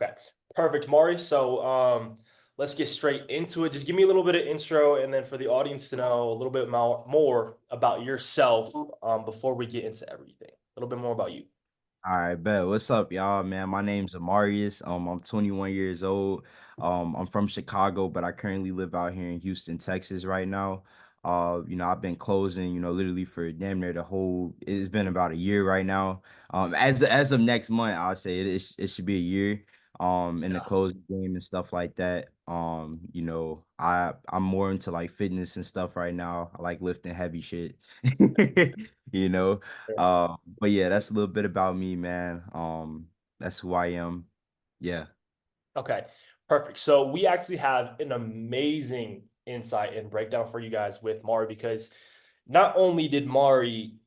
Okay, perfect, Mari. So, let's get straight into it. Just give me a little bit of intro, and then for the audience to know a little bit more about yourself, before we get into everything. A little bit more about you. All right, bet. What's up, y'all? Man, my name's Amarius. I'm 21 years old. I'm from Chicago, but I currently live out here in Houston, Texas right now. I've been closing, literally for damn near it's been about a year right now. As of next month, I'll say it should be a year. In the Yeah. closing game and stuff like that. I'm more into like fitness and stuff right now. I like lifting heavy shit. You know. But yeah, that's a little bit about me, man. That's who I am. Yeah. Okay, perfect. So we actually have an amazing insight and breakdown for you guys with Mari because not only did Mari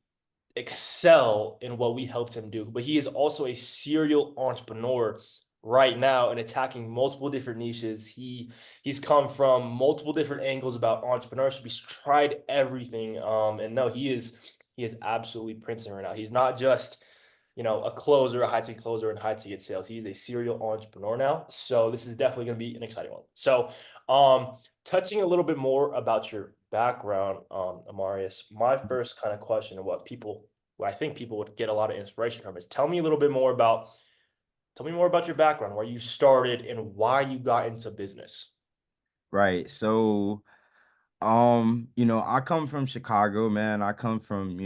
excel in what we helped him do, but he is also a serial entrepreneur right now and attacking multiple different niches. He's come from multiple different angles about entrepreneurship. He's tried everything. And no, he is absolutely printing right now. He's not just a closer, a high ticket closer, and high ticket sales. He is a serial entrepreneur now. So this is definitely going to be an exciting one. So, touching a little bit more about your background, Amarius, my first kind of question and what I think people would get a lot of inspiration from is tell me more about your background, where you started and why you got into business. Right. So, I come from Chicago, man. I come from,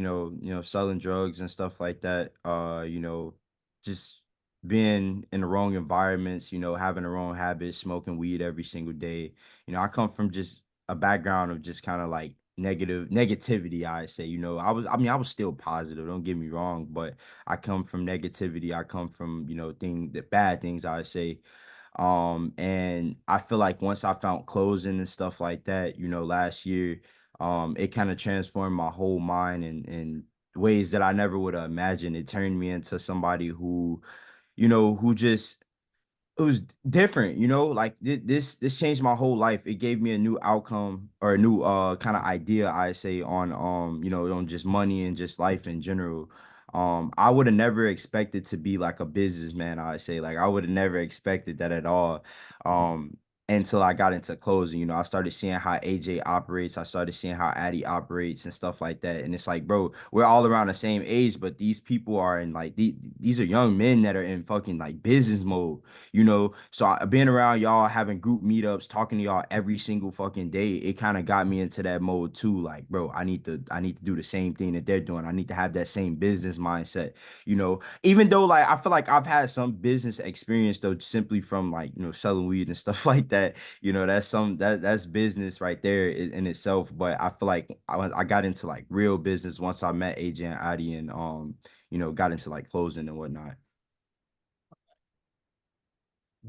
selling drugs and stuff like that. Just being in the wrong environments, having the wrong habits, smoking weed every single day. I come from just a background of just kind of like negativity, I say. I was still positive, don't get me wrong, but I come from negativity. I come from, the bad things, I say. And I feel like once I found closing and stuff like that, last year, it kind of transformed my whole mind and ways that I never would have imagined. It turned me into somebody who just it was different, like this changed my whole life. It gave me a new outcome or a new kind of idea, I say, on on just money and just life in general. I would have never expected to be like a businessman, I say. Like I would have never expected that at all. Um until I got into closing. I started seeing how AJ operates, I started seeing how Addy operates and stuff like that. And it's like, bro, we're all around the same age, but these people are in like these are young men that are in fucking like business mode. So being around y'all, having group meetups, talking to y'all every single fucking day, it kind of got me into that mode too. Like, bro, I need to do the same thing that they're doing. I need to have that same business mindset. Even though like I feel like I've had some business experience though, simply from like selling weed and stuff like that. That's business right there in itself. But I feel like I got into like real business once I met AJ and Adi and got into like closing and whatnot.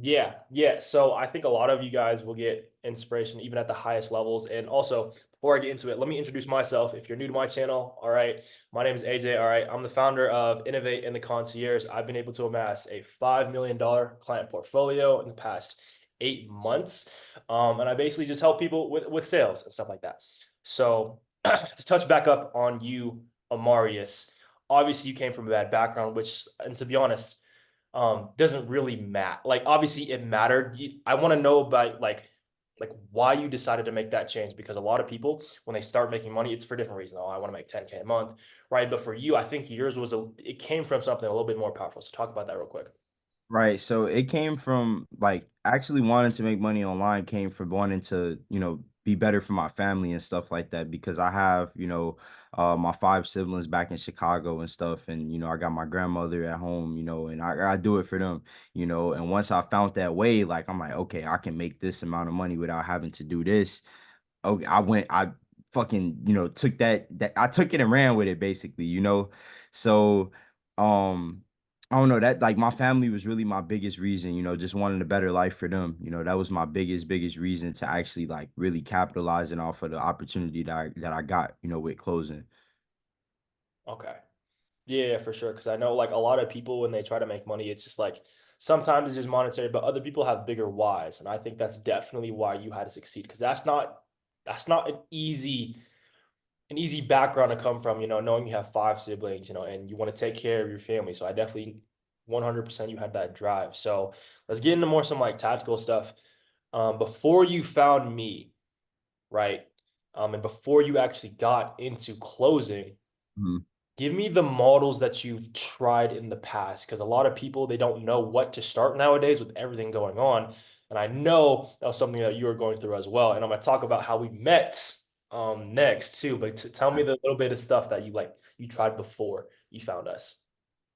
Yeah, yeah. So I think a lot of you guys will get inspiration even at the highest levels. And also, before I get into it, let me introduce myself. If you're new to my channel, all right, my name is AJ. All right, I'm the founder of Innovate and the Concierge. I've been able to amass a $5 million client portfolio in the past 8 months. And I basically just help people with sales and stuff like that. So to touch back up on you, Amarius, obviously you came from a bad background, which, and to be honest, doesn't really matter. Like obviously it mattered. I want to know about like why you decided to make that change, because a lot of people when they start making money, it's for different reasons. Oh, I want to make 10K a month, right? But for you, I think yours it came from something a little bit more powerful. So talk about that real quick. Right. So it came from like actually wanting to make money online came from wanting to, be better for my family and stuff like that because I have, my five siblings back in Chicago and stuff. And, I got my grandmother at home, and I do it for them, and once I found that way, like I'm like, okay, I can make this amount of money without having to do this. Okay, I fucking, took that I took it and ran with it basically. So, I don't know that like my family was really my biggest reason, just wanting a better life for them. That was my biggest reason to actually like really capitalizing off of the opportunity that I got, with closing. Okay. Yeah, for sure. Because I know like a lot of people when they try to make money, it's just like sometimes it's just monetary, but other people have bigger whys, and I think that's definitely why you had to succeed. Because that's not an easy background to come from, knowing you have five siblings, and you want to take care of your family. So I definitely 100% you had that drive. So let's get into more some like tactical stuff. Before you found me, right? And before you actually got into closing, Mhm. give me the models that you've tried in the past, because a lot of people they don't know what to start nowadays with everything going on. And I know that was something that you were going through as well. And I'm gonna talk about how we met next too. But tell me the little bit of stuff that you tried before you found us.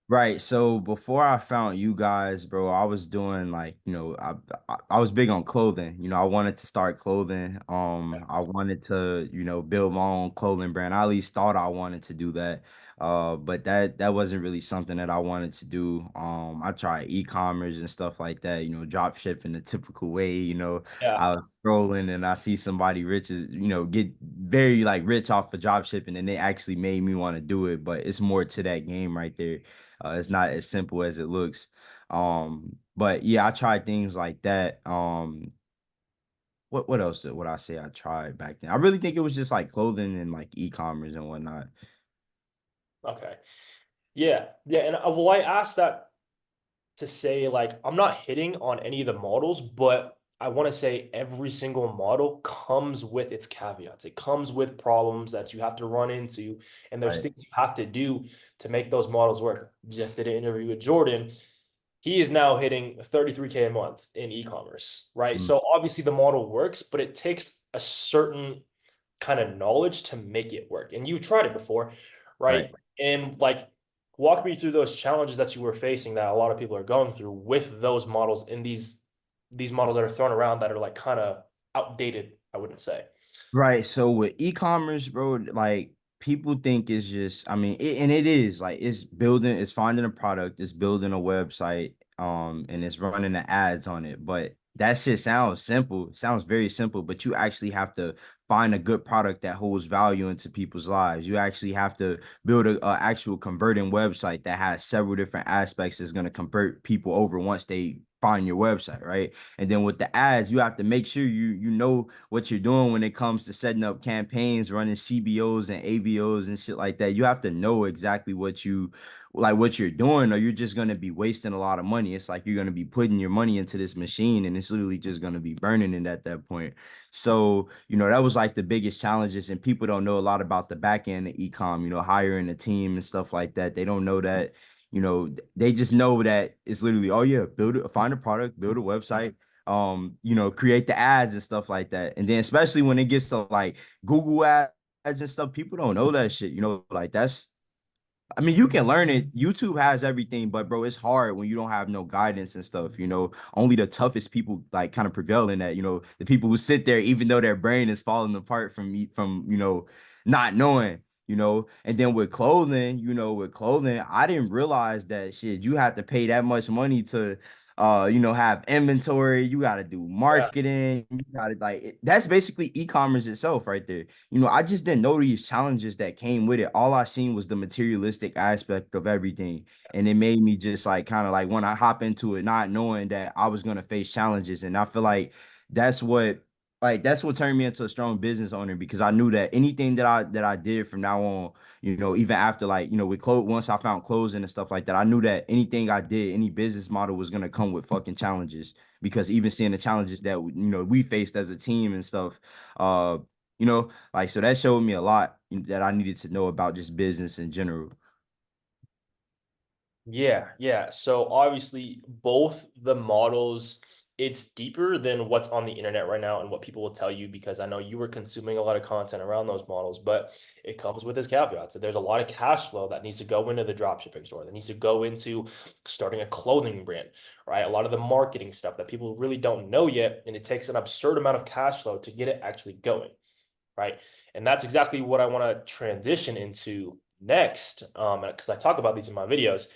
Right. So before I found you guys, bro, I was doing like, I was big on clothing. I wanted to start clothing. I wanted to, build my own clothing brand. I at least thought I wanted to do that. But that wasn't really something that I wanted to do. I tried e-commerce and stuff like that, drop ship in the typical way, Yeah. I was scrolling and I see somebody rich is, get very like rich off of drop shipping and they actually made me want to do it. But it's more to that game right there. It's not as simple as it looks. But yeah, I tried things like that. What else would I say I tried back then? I really think it was just like clothing and like e-commerce and whatnot. Okay. Yeah. Yeah. And well, I asked that to say like I'm not hitting on any of the models, but I want to say every single model comes with its caveats. It comes with problems that you have to run into, and there's Right. things you have to do to make those models work. Just did an interview with Jordan. He is now hitting 33K a month in e-commerce, right? Mm, So obviously the model works, but it takes a certain kind of knowledge to make it work. And you tried it before, right. right? And like walk me through those challenges that you were facing that a lot of people are going through with those models and these models that are thrown around that are like kind of outdated, I wouldn't say. Right. So with e-commerce, bro, like people think it's just, I mean, and it is like it's finding a product, it's building a website, and it's running the ads on it. But that shit sounds simple, sounds very simple, but you actually have to find a good product that holds value into people's lives. You actually have to build a actual converting website that has several different aspects that's going to convert people over once they find your website, right? And then with the ads, you have to make sure you know what you're doing when it comes to setting up campaigns, running CBOs and ABOs and shit like that. You have to know exactly what you're doing, or you're just gonna be wasting a lot of money. It's like you're gonna be putting your money into this machine and it's literally just gonna be burning it at that point. So, that was like the biggest challenges, and people don't know a lot about the back end of ecom, hiring a team and stuff like that. They don't know that they just know that it's literally, oh yeah, find a product, build a website, create the ads and stuff like that. And then especially when it gets to like Google ads and stuff, people don't know that shit. Like that's I mean, you can learn it. YouTube has everything, but bro, it's hard when you don't have no guidance and stuff. Only the toughest people like kind of prevail in that. The people who sit there, even though their brain is falling apart from not knowing. And then with clothing, I didn't realize that shit. You have to pay that much money to, have inventory. You got to do Yeah. marketing. You got to that's basically e-commerce itself right there. I just didn't know these challenges that came with it. All I seen was the materialistic aspect of everything. And it made me just like kind of like when I hop into it, not knowing that I was gonna face challenges. And I feel like that's what that's what turned me into a strong business owner, because I knew that anything that I did from now on, even after like, with clothes, once I found clothes and stuff like that, I knew that anything I did, any business model was gonna come with fucking challenges. Because even seeing the challenges that we faced as a team and stuff, like, so that showed me a lot that I needed to know about just business in general. Yeah, yeah. So obviously, both the models, it's deeper than what's on the internet right now and what people will tell you, because I know you were consuming a lot of content around those models, but it comes with its caveats. So there's a lot of cash flow that needs to go into the dropshipping store, that needs to go into starting a clothing brand, right? A lot of the marketing stuff that people really don't know yet, and it takes an absurd amount of cash flow to get it actually going, right? And that's exactly what I want to transition into next, because I talk about these in my videos.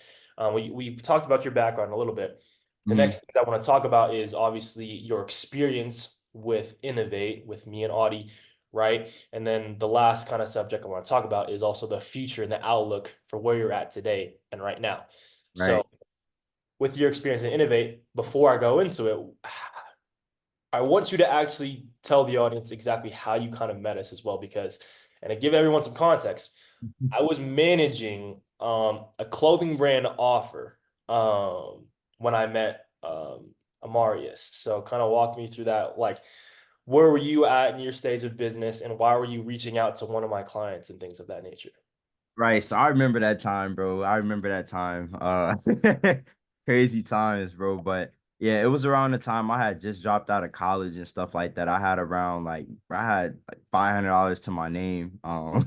We've talked about your background a little bit. The next Mhm. thing I want to talk about is obviously your experience with Innovate, with me and Audie, right? And then the last kind of subject I want to talk about is also the future and the outlook for where you're at today and right now. So, Right. with your experience in Innovate, before I go into it, I want you to actually tell the audience exactly how you kind of met us as well, because, and to give everyone some context, I was managing a clothing brand offer, when I met Amarius. So kind of walk me through that. Like, where were you at in your stage of business, and why were you reaching out to one of my clients and things of that nature? Right. So I remember that time, bro. I remember that time. Crazy times, bro. But yeah, it was around the time I had just dropped out of college and stuff like that. I had around like I had like $500 to my name. And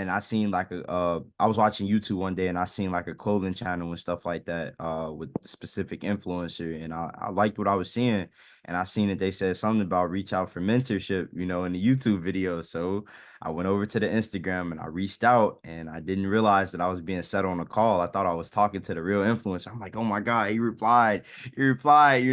I seen like I was watching YouTube one day and I seen like a clothing channel and stuff like that with a specific influencer, and I liked what I was seeing, and I seen that they said something about reach out for mentorship, in the YouTube video. So I went over to the Instagram and I reached out, and I didn't realize that I was being set on a call. I thought I was talking to the real influencer. I'm like, oh my God, he replied. He replied.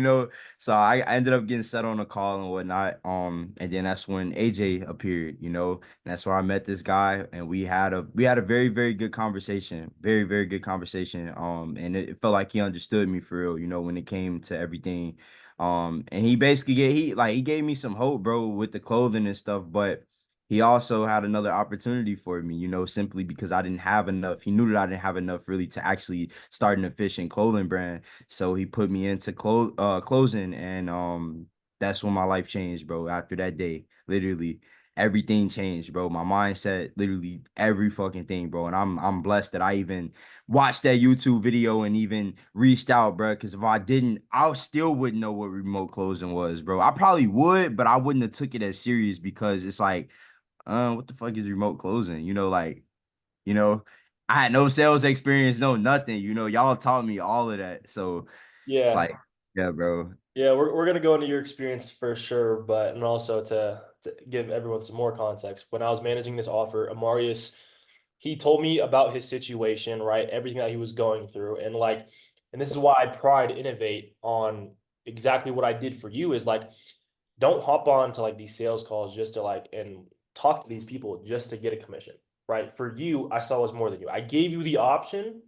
So I ended up getting set on a call and whatnot. And then that's when AJ appeared. And that's where I met this guy, and we had a very, very good conversation. Very, very good conversation. And it felt like he understood me for real, when it came to everything. And he basically he gave me some hope, bro, with the clothing and stuff, but he also had another opportunity for me, simply because I didn't have enough. He knew that I didn't have enough really to actually start an efficient clothing brand. So he put me into closing, and that's when my life changed, bro. After that day, literally everything changed, bro. My mindset, literally every fucking thing, bro. And I'm blessed that I even watched that YouTube video and even reached out, bro. Because if I didn't, I still wouldn't know what remote closing was, bro. I probably would, but I wouldn't have took it as serious because it's like what the fuck is remote closing? You know, I had no sales experience, no nothing. Y'all taught me all of that. So it's Yeah, like, yeah, bro. yeah, we're gonna go into your experience for sure, but and also to give everyone some more context. When I was managing this offer, Amarius, he told me about his situation, right? Everything that he was going through, and like, and this is why I pride Innovate on exactly what I did for you is like, don't hop on to like these sales calls just to like and talk to these people just to get a commission, right? For you, I saw was more than you. I gave you the option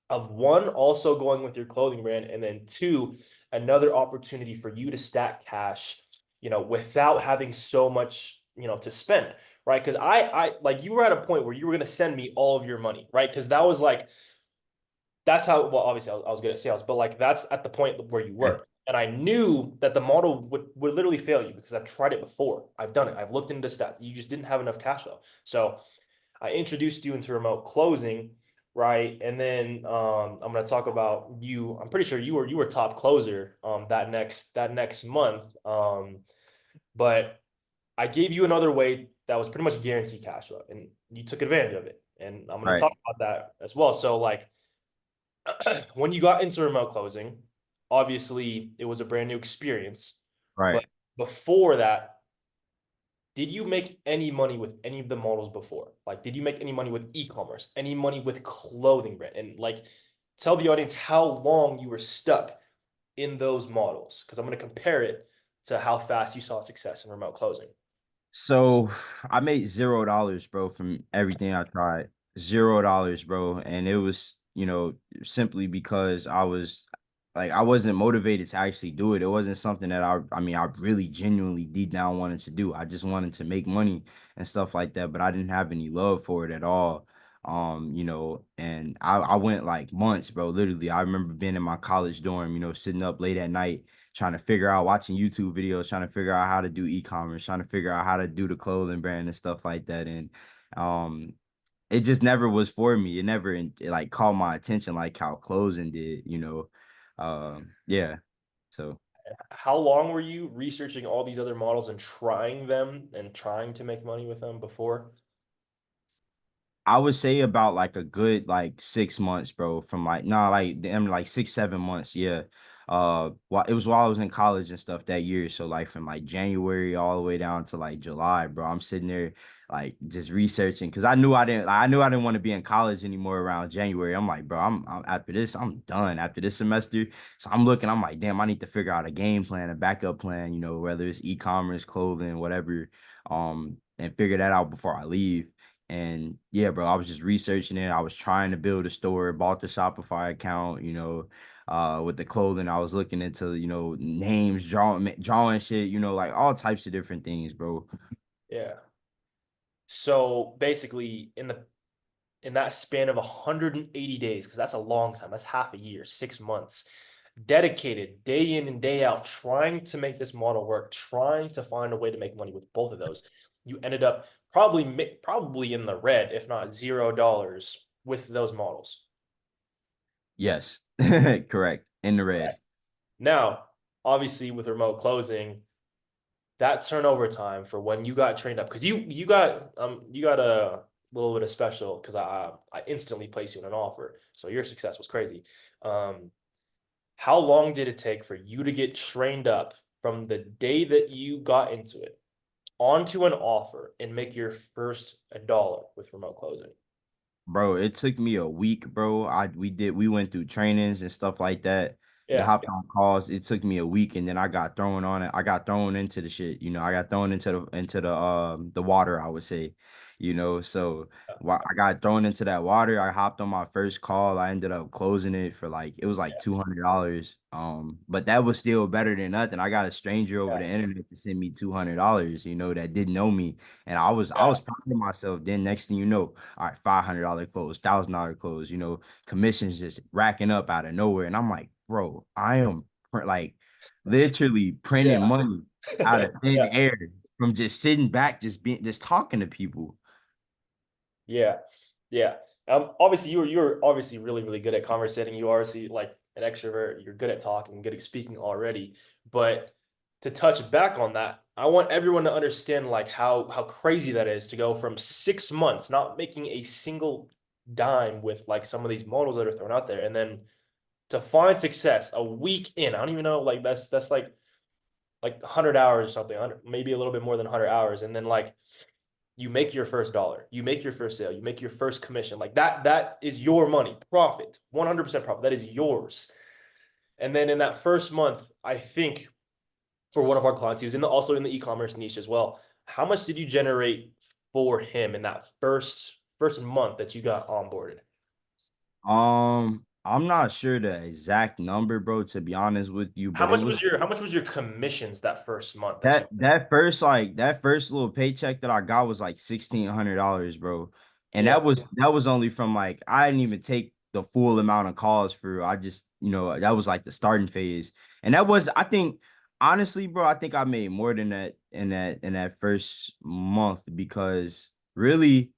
of one, also going with your clothing brand, and then two, another opportunity for you to stack cash, without having so much, to spend, right? Because I like you were at a point where you were gonna send me all of your money, right? Because that was like that's how well obviously I was good at sales, but like that's at the point where you Yeah. were. And I knew that the model would literally fail you because I've tried it before. I've done it. I've looked into stats. You just didn't have enough cash flow. So I introduced you into remote closing, right? And then I'm going to talk about you. I'm pretty sure you were top closer that next month. But I gave you another way that was pretty much guaranteed cash flow, and you took advantage of it. And I'm going to Right. talk about that as well. So like when you got into remote closing, obviously it was a brand new experience. But Right. before that, did you make any money with any of the models before? Like, did you make any money with e-commerce, any money with clothing brand? And like, tell the audience how long you were stuck in those models, because I'm going to compare it to how fast you saw success in remote closing. So I made $0, bro, from everything I tried. $0, bro. And it was, simply because I wasn't motivated to actually do it. It wasn't something that I really genuinely deep down wanted to do. I just wanted to make money and stuff like that, but I didn't have any love for it at all. And I went like months, bro. Literally, I remember being in my college dorm, sitting up late at night trying to figure out watching YouTube videos, trying to figure out how to do e-commerce, trying to figure out how to do the clothing brand and stuff like that. And um it just never was for me. It never like caught my attention like how closing did. Yeah. So How long were you researching all these other models and trying them and trying to make money with them before? I would say about like a good like 6 months, bro. From like nah, like damn, like 6, 7 months. Yeah. While it was while I was in college and stuff that year. So like from like January all the way down to like July, bro. I'm sitting there like just researching because I knew I didn't want to be in college anymore around January. I'm like, bro, I'm after this, I'm done after this semester. So I'm looking, I'm like, damn, I need to figure out a game plan, a backup plan, whether it's e-commerce, clothing, whatever. And figure that out before I leave. And yeah, bro, I was just researching it. I was trying to build a store, bought the Shopify account, with the clothing. I was looking into, names, drawing shit, like all types of different things, bro. Yeah. So basically, in the in that span of 180 days, because that's a long time. That's half a year, 6 months, dedicated day in and day out, trying to make this model work, trying to find a way to make money with both of those. You ended up probably in the red, if not $0 with those models. Yes, correct. In the red. Now, obviously, with remote closing, that turnover time for when you got trained up, because you got a little bit of special because I instantly placed you in an offer, so your success was crazy. Um, how long did it take for you to get trained up from the day that you got into it onto an offer and make your first $1 with remote closing? Bro, it took me a week, bro. We went through trainings and stuff like that. We Yeah, hopped on calls. It took me a week and then I got thrown on it. I got thrown into the shit, I got thrown into the water, I would say, So I got thrown into that water. I hopped on my first call. I ended up closing it for like it was like yeah, $200. But that was still better than nothing. I got a stranger over yeah, the internet to send me $200, that didn't know me. And I was yeah, proud of myself. Then next thing you know, all right, $500 close, $1,000 close, commissions just racking up out of nowhere. And I'm like, bro, I am like literally printing yeah, money out of thin yeah. air from just sitting back, just talking to people. Yeah, yeah. Obviously, you're obviously really good at conversating. You are obviously like an extrovert. You're good at talking, good at speaking already. But to touch back on that, I want everyone to understand like how crazy that is to go from 6 months not making a single dime with like some of these models that are thrown out there, and then to find success a week in. I don't even know, like that's like 100 hours or something, 100, maybe a little bit more than 100 hours, and then like you make your first dollar, you make your first sale, you make your first commission. Like that is your money, profit, 100% profit. That is yours. And then in that first month, I think for one of our clients, he was also in the e-commerce niche as well. How much did you generate for him in that first month that you got onboarded? I'm not sure the exact number, bro, to be honest with you, How but it much was was your commissions that first month that you that first little paycheck that I got was like $1,600, bro. And yeah, that was only from like I didn't even take the full amount of calls for I just, that was like the starting phase. And that was I think honestly, bro, I think I made more than that in that first month because really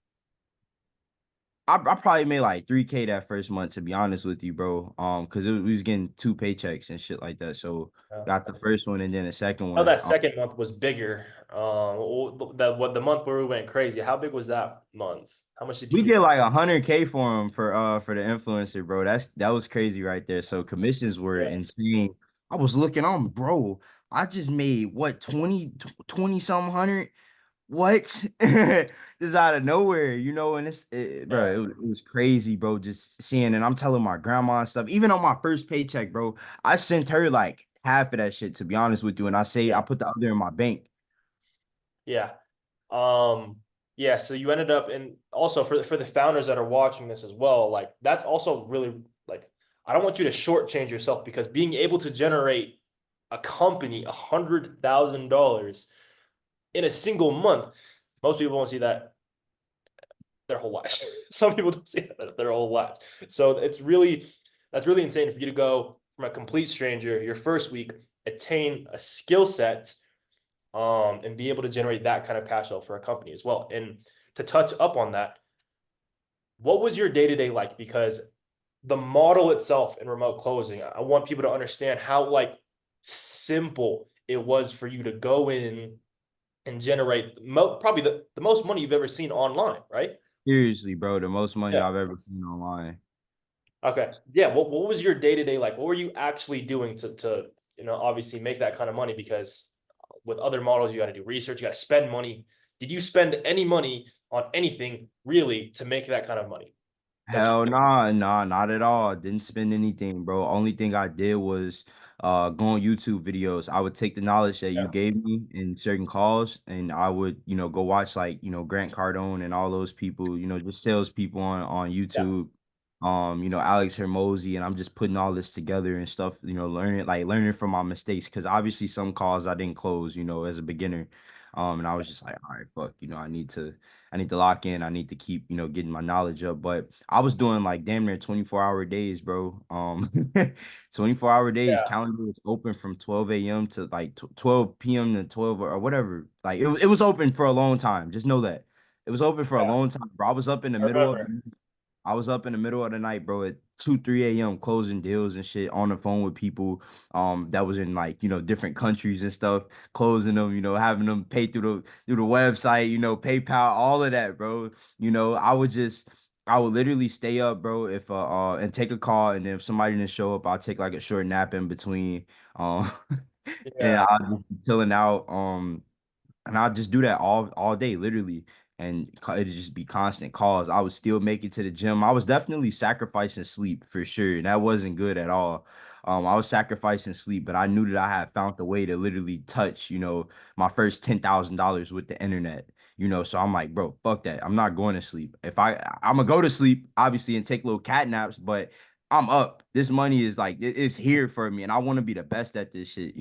I probably made like 3K that first month to be honest with you, bro. Because we was getting two paychecks and shit like that. So yeah. got the first one and then the second How one. that second month was bigger. The month where we went crazy. How big was that month? How much did you We get? get like 100K for him for the influencer, bro. That was crazy right there. So commissions were Yeah, insane. I was looking on, bro. I just made what 20 some hundred. What? Just out of nowhere, and yeah, bro, it was crazy, bro. Just seeing, and I'm telling my grandma and stuff. Even on my first paycheck, bro, I sent her like half of that shit, to be honest with you. And I yeah, put the other in my bank. yeah. Um, yeah. So you ended up, and also for the founders that are watching this as well, like that's also really like I don't want you to shortchange yourself because being able to generate a company $100,000 in a single month, most people won't see that their whole lives. Some people don't see that their whole lives. So that's really insane for you to go from a complete stranger your first week, attain a skill set, and be able to generate that kind of cash flow for a company as well. And to touch up on that, what was your day to day like? Because the model itself in remote closing, I want people to understand how like simple it was for you to go in and generate probably the most money you've ever seen online, right? Seriously, bro, the most money Yeah. I've ever seen online. Okay. Yeah. What was your day to day like? What were you actually doing to obviously make that kind of money? Because with other models, you got to do research, you got to spend money. Did you spend any money on anything really to make that kind of money? That you Hell nah, nah, not at all. Didn't spend anything, bro. Only thing I did was go on YouTube videos. I would take the knowledge that you yeah, gave me in certain calls and I would, go watch like, Grant Cardone and all those people, just salespeople on yeah, YouTube. Alex Hermosi, and I'm just putting all this together and stuff, learning from my mistakes because obviously some calls I didn't close, as a beginner. And I was just like, all right, fuck, I need to lock in. I need to keep, getting my knowledge up. But I was doing like damn near 24-hour days, bro. 24-hour days. Yeah, Calendar was open from 12 a.m. to like 12 p.m. to 12 or whatever. Like it was open for a long time. Just know that. It was open for a yeah, long time, bro. I remember. I was up in the middle of the night, bro, at 2, 3 a.m. closing deals and shit on the phone with people that was in like, different countries and stuff, closing them, having them pay through the website, PayPal, all of that, bro. I would literally stay up, bro, if and take a call, and then if somebody didn't show up, I'll take like a short nap in between. Um and Yeah, I'll just be chilling out. And I'll just do that all day, literally. And it'd just be constant calls. I would still make it to the gym. I was definitely sacrificing sleep for sure. And that wasn't good at all. I was sacrificing sleep, but I knew that I had found a way to literally touch, my first $10,000 with the internet. So I'm like, bro, fuck that. I'm not going to sleep. I'm gonna go to sleep, obviously, and take little cat naps, but I'm up. This money is like it's here for me, and I want to be the best at this shit.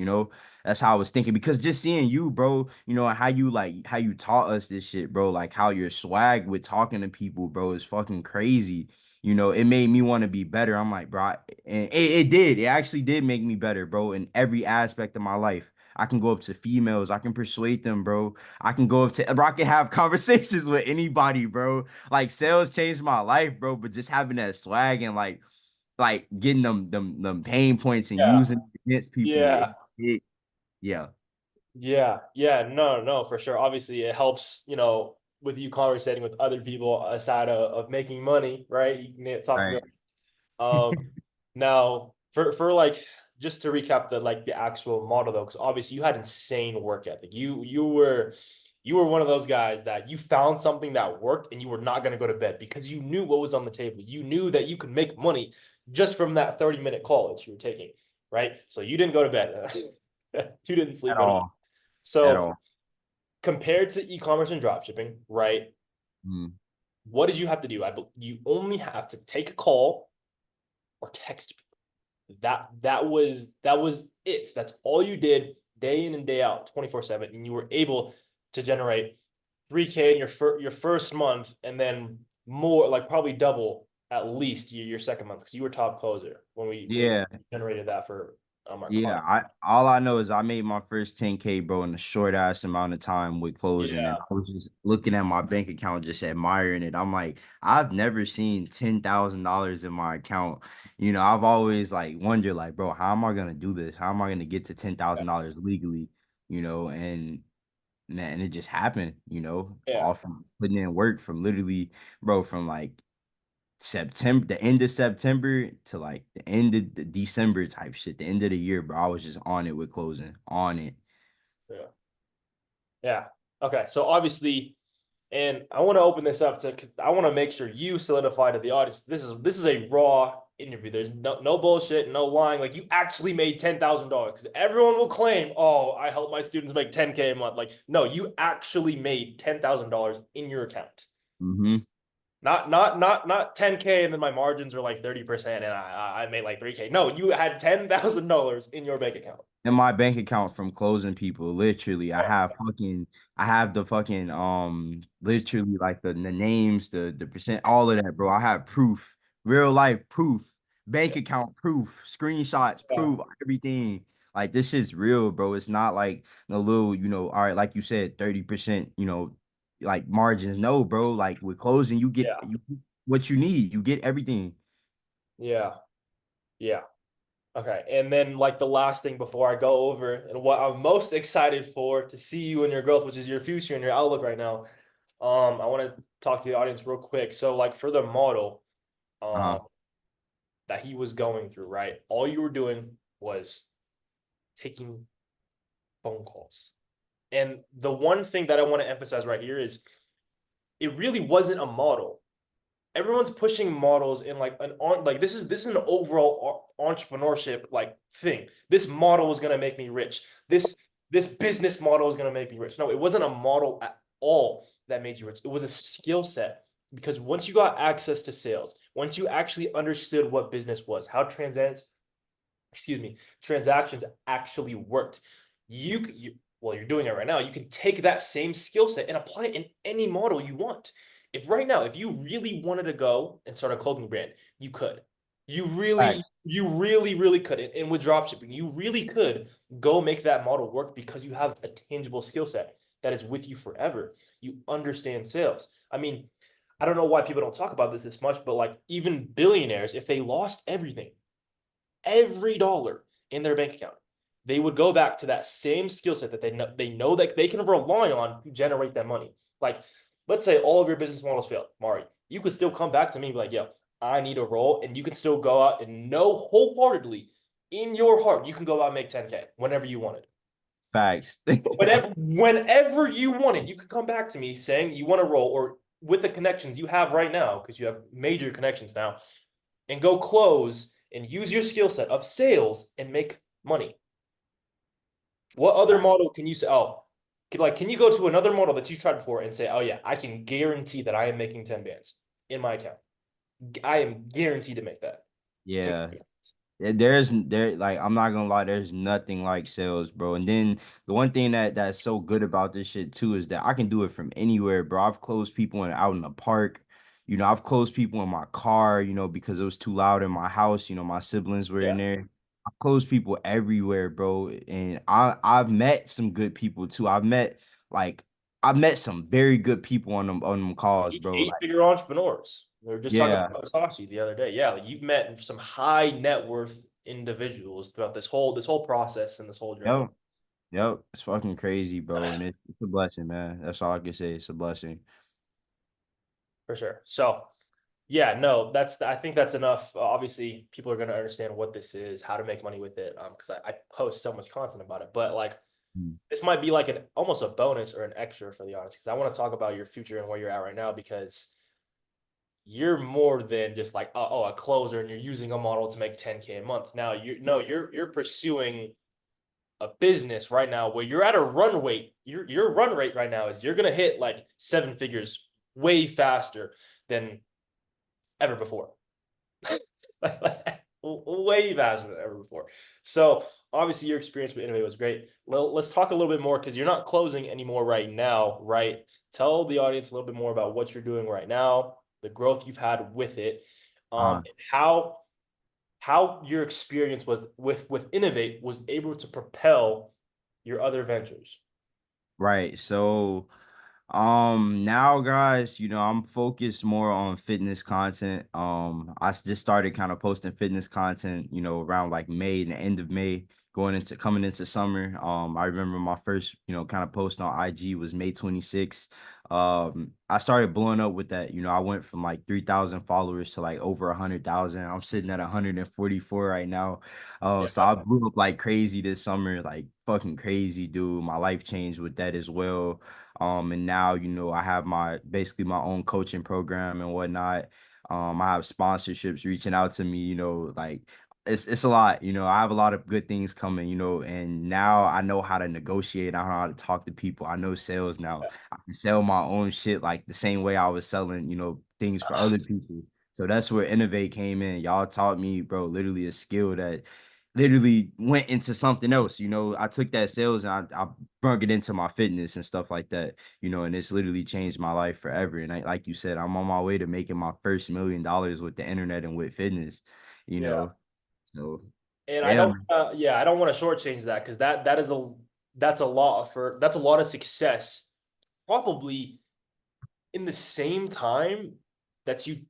That's how I was thinking, because just seeing you, bro, how you taught us this shit, bro, like how your swag with talking to people, bro, is fucking crazy. It made me want to be better. I'm like, bro, and it did. It actually did make me better, bro, in every aspect of my life. I can go up to females. I can persuade them, bro. I can go up to, bro, I can have conversations with anybody, bro. Like sales changed my life, bro. But just having that swag and like getting them pain points and yeah, using it against people, yeah, yeah. yeah. No, no, for sure. Obviously, it helps, with you conversating with other people aside of making money, right? You can talk Right. about. Now for like, just to recap the actual model though, because obviously you had insane work ethic. You were one of those guys that you found something that worked and you were not going to go to bed because you knew what was on the table. You knew that you could make money just from that 30-minute call that you were taking, right? So you didn't go to bed. You didn't At sleep at all. all. At So all. compared to e-commerce and dropshipping, right? Mm. What did you have to do? You only have to take a call or text people. That was it. That's all you did day in and day out, 24/7, and you were able to generate 3K in your first month, and then more, like probably double at least your second month, because you were top closer when we Yeah. generated that for our Yeah. client. All I know is I made my first 10K, bro, in a short ass amount of time with closing. And Yeah, I was just looking at my bank account, just admiring it. I'm like, I've never seen $10,000 in my account. I've always like wondered, like, bro, how am I gonna do this? How am I gonna get to $10,000 legally? And it just happened, yeah, all from putting in work from literally, bro, from like September, the end of September to like the end of the December type shit, the end of the year, bro. I was just on it with closing, on it. yeah, yeah. Okay, so obviously, and I want to open this up to, because I want to make sure you solidify to the audience. This is a raw interview. There's no bullshit, no lying. Like, you actually made $10,000, because everyone will claim, "Oh, I help my students make 10K a month." Like, no, you actually made $10,000 in your account. Hmm. Not 10K, and then my margins are like 30%, and I made like 3K. No, you had $10,000 in your bank account. In my bank account from closing people, literally, I have the fucking literally like the names, the percent, all of that, bro. I have proof, real life proof, bank Yeah, account proof, screenshots, yeah, proof, everything. Like this shit's real, bro. It's not like no little, all right, like you said, 30%, like margins. No, bro. Like with closing, yeah, you get what you need. You get everything. yeah, yeah. Okay, and then like the last thing before I go over and what I'm most excited for to see you in your growth, which is your future and your outlook right now. I want to talk to the audience real quick. So like for the model, Uh-huh. um, that he was going through, right? All you were doing was taking phone calls. And the one thing that I want to emphasize right here is it really wasn't a model. Everyone's pushing models in like an on like this is an overall entrepreneurship like thing. This model is gonna make me rich. This business model is gonna make me rich. No, it wasn't a model at all that made you rich. It was a skill set, because once you got access to sales, once you actually understood what business was, how transactions actually worked, you Well, you're doing it right now. You can take that same skill set and apply it in any model you want. If right now, if you really wanted to go and start a clothing brand, you could. You really could. And with dropshipping, you really could go make that model work because you have a tangible skill set that is with you forever. You understand sales. I mean, I don't know why people don't talk about this much, but like even billionaires, if they lost everything, every dollar in their bank account, they would go back to that same skill set that they know that they can rely on to generate that money. Like, let's say all of your business models fail, Mari, you could still come back to me and be like, yo, I need a role, and you can still go out and know wholeheartedly in your heart you can go out and make 10K whenever you wanted. Facts. Whenever you wanted, you could come back to me saying you want a role or with the connections you have right now, because you have major connections now, and go close and use your skill set of sales and make money. What other model can you say? Oh, can you go to another model that you tried before and say, oh yeah, I can guarantee that I am making 10 bands in my account. I am guaranteed to make that. Yeah. There like I'm not gonna lie, there's nothing like sales, bro. And then the one thing that's so good about this shit too is that I can do it from anywhere, bro. I've closed people out in the park. I've closed people in my car, because it was too loud in my house. My siblings were in Yeah. there. I close people everywhere, bro. And I've met some good people too. Like I've met some very good people on them calls, Eight, bro. Like, eight-figure entrepreneurs. We were just talking yeah. about Sashi the other day. Yeah, like you've met some high net worth individuals throughout this whole process and this whole journey. Yep. Yep, it's fucking crazy, bro, and it's a blessing, man. That's all I can say. It's a blessing. For sure. So, yeah, no, I think that's enough. Obviously, people are going to understand what this is, how to make money with it, because I post so much content about it. But like, Mm. this might be like an almost a bonus or an extra for the audience, because I want to talk about your future and where you're at right now, because you're more than just like a closer and you're using a model to make 10K a month. Now you're pursuing a business right now where you're at a run rate. Your run rate right now is you're gonna hit like 7 figures way faster than ever before. Way faster than ever before. So obviously your experience with Innovate was great. Well, let's talk a little bit more because you're not closing anymore right now, right? Tell the audience a little bit more about what you're doing right now, the growth you've had with it, Uh, and how your experience was with Innovate was able to propel your other ventures. right. So, now, guys, I'm focused more on fitness content. Just started kind of posting fitness content, around like May and the end of May, coming into summer. I remember my first, kind of post on IG was May 26th. I started blowing up with that. I went from like 3,000 followers to like over 100,000. I'm sitting at 144 right now. So Yeah, I blew up like crazy this summer, like fucking crazy, dude. My life changed with that as well. And now, I have basically my own coaching program and whatnot. I have sponsorships reaching out to me, like it's a lot, I have a lot of good things coming, and now I know how to negotiate. I know how to talk to people. I know sales now. I can sell my own shit like the same way I was selling, things for other people. So that's where Innovate came in. Y'all taught me, bro, literally a skill that literally went into something else. I took that sales and I brought it into my fitness and stuff like that, and it's literally changed my life forever. And like you said, I'm on my way to making my first $1 million with the internet and with fitness, you yeah. know. So And I yeah, don't, man. I don't want to shortchange that because that's a lot of success. Probably in the same time that you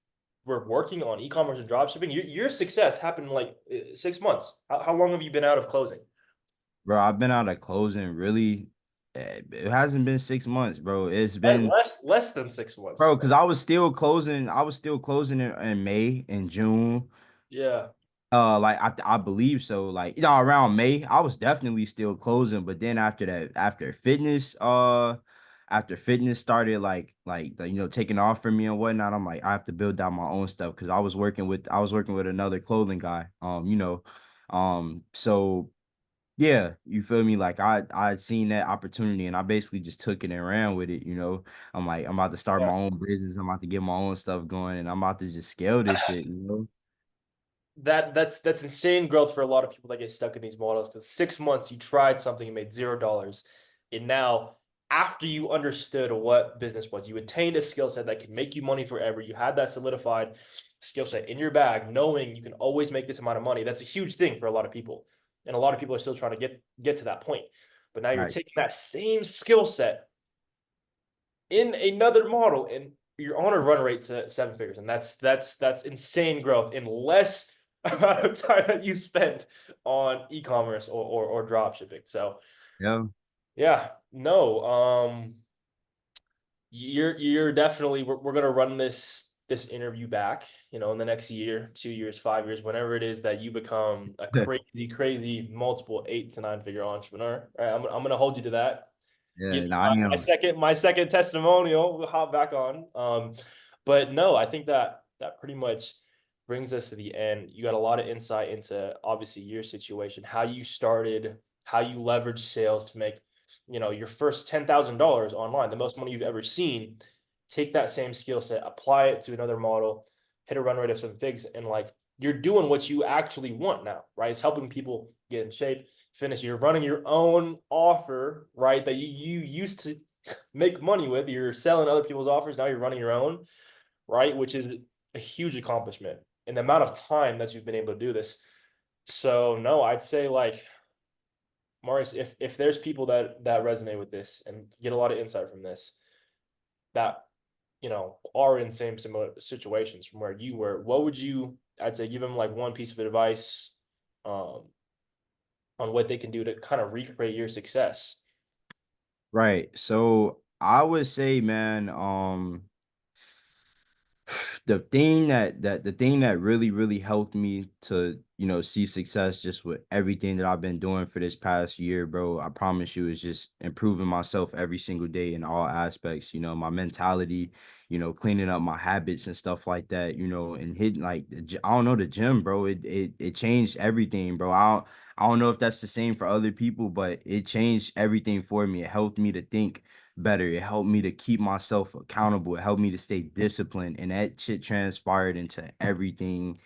were working on e-commerce and dropshipping, your success happened in like 6 months. How long have you been out of closing? Bro, I've been out of closing really. It hasn't been 6 months, bro. It's And been, less than six bro, months. because I was still closing in May and June. Yeah, Like I believe so. Like, around May, I was definitely still closing. But then after that, after fitness started taking off for me and whatnot, I'm like, I have to build out my own stuff because I was working with another clothing guy. So yeah, you feel me? Like I'd seen that opportunity and I basically just took it and ran with it. I'm like, I'm about to start yeah. my own business. I'm about to get my own stuff going, and I'm about to just scale this shit. That's insane growth for a lot of people that get stuck in these models because 6 months you tried something and made $0. And now, after you understood what business was, you attained a skill set that can make you money forever. You had that solidified skill set in your bag, knowing you can always make this amount of money. That's a huge thing for a lot of people. And a lot of people are still trying to get to that point. But now you're Right. taking that same skill set in another model and you're on a run rate to 7 figures. And that's insane growth in less amount of time that you spend on e-commerce or drop shipping. So Yeah. yeah, no, you're definitely we're gonna run this interview back, in the next year, 2 years, 5 years, whenever it is that you become a crazy multiple 8 to 9 figure entrepreneur. All right, I'm gonna hold you to that. Give Yeah. you No, I am. my second testimonial. We'll hop back on. But no, I think that pretty much brings us to the end. You got a lot of insight into obviously your situation, how you started, how you leveraged sales to make, your first $10,000 online, the most money you've ever seen. Take that same skill set, apply it to another model, hit a run rate of 7 figs, and like you're doing what you actually want now, right? It's helping people get in shape, finish. You're running your own offer, right? That you used to make money with. You're selling other people's offers. Now you're running your own, right? Which is a huge accomplishment in the amount of time that you've been able to do this. So no, I'd say like Marius, if there's people that resonate with this and get a lot of insight from this, that are in same similar situations from where you were, what would you, I'd say, give them like one piece of advice um on what they can do to kind of recreate your success. Right. So I would say, man, the thing that really helped me to, see success just with everything that I've been doing for this past year, bro, I promise you, is just improving myself every single day in all aspects, my mentality, cleaning up my habits and stuff like that, and hitting like I don't know, the gym, bro. It changed everything, bro. I don't know if that's the same for other people, but it changed everything for me. It helped me to think better. It helped me to keep myself accountable. It helped me to stay disciplined. And that shit transpired into everything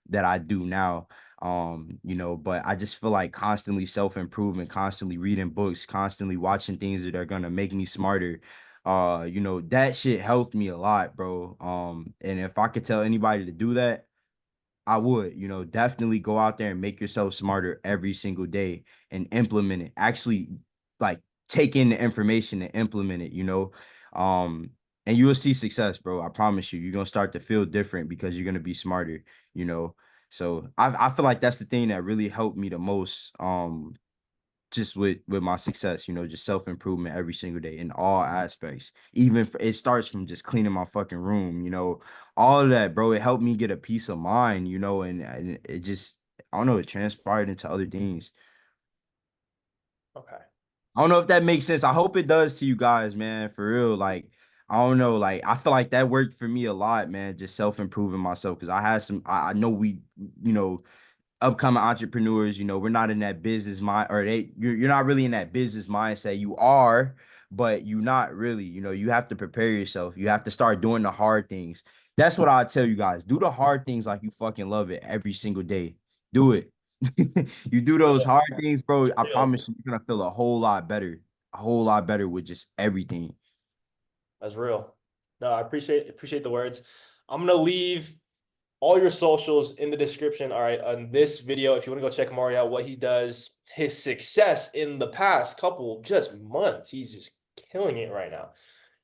that I do now. But I just feel like constantly self-improvement, constantly reading books, constantly watching things that are gonna make me smarter. That shit helped me a lot, bro. And if I could tell anybody to do that, I would, definitely go out there and make yourself smarter every single day and implement it. Actually, like take in the information and implement it, Um, and you will see success, bro. I promise you. You're gonna start to feel different because you're gonna be smarter, you know. So I feel like that's the thing that really helped me the most. Just with my success, just self-improvement every single day in all aspects. Even it starts from just cleaning my fucking room, all of that, bro. It helped me get a peace of mind, and it just, I don't know, it transpired into other things. Okay. I don't know if that makes sense. I hope it does to you guys, man, for real. Like, I don't know, like I feel like that worked for me a lot, man, just self-improving myself, because I had some, I know we, you know upcoming entrepreneurs, we're not in that business mind, or you're not really in that business mindset. You are, but you're not really, you have to prepare yourself. You have to start doing the hard things. That's what I tell you guys. Do the hard things like you fucking love it every single day. Do it. You do those hard things, bro. I Real. promise you're gonna feel a whole lot better with just everything. That's real. No, I appreciate the words. I'm gonna leave all your socials in the description. All right, on this video, if you want to go check Mario out, what he does, his success in the past couple just months, he's just killing it right now.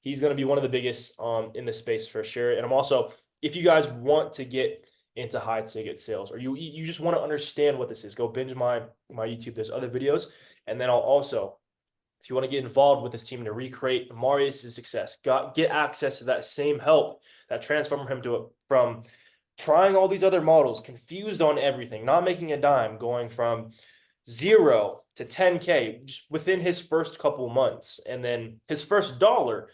He's gonna be one of the biggest in the space for sure. And I'm also, if you guys want to get into high ticket sales, or you just want to understand what this is, go binge my YouTube. There's other videos, and then I'll also, if you want to get involved with this team to recreate Amarius' success, get access to that same help that transformed him from trying all these other models, confused on everything, not making a dime, going from 0 to 10K just within his first couple months, and then his first dollar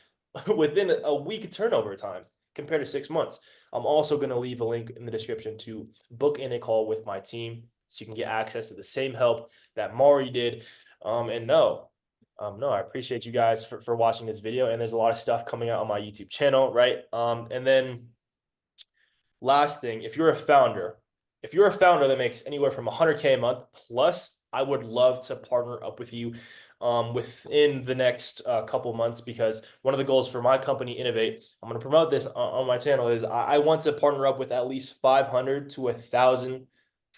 within a week turnover time compared to 6 months. I'm also going to leave a link in the description to book in a call with my team so you can get access to the same help that Mari did. No, I appreciate you guys for watching this video. And there's a lot of stuff coming out on my YouTube channel, right? And then last thing, if you're a founder that makes anywhere from 100K a month plus I would love to partner up with you within the next couple months, because one of the goals for my company, Innovate, I'm going to promote this on my channel, is I want to partner up with at least 500 to 1,000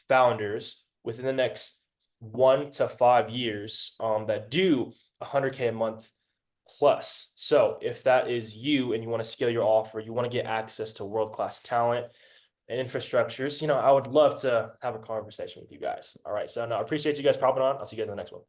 founders within the next 1 to 5 years that do 100K a month plus. So if that is you and you want to scale your offer, you want to get access to world-class talent and infrastructures, I would love to have a conversation with you guys. All right. So no, I appreciate you guys popping on. I'll see you guys in the next one.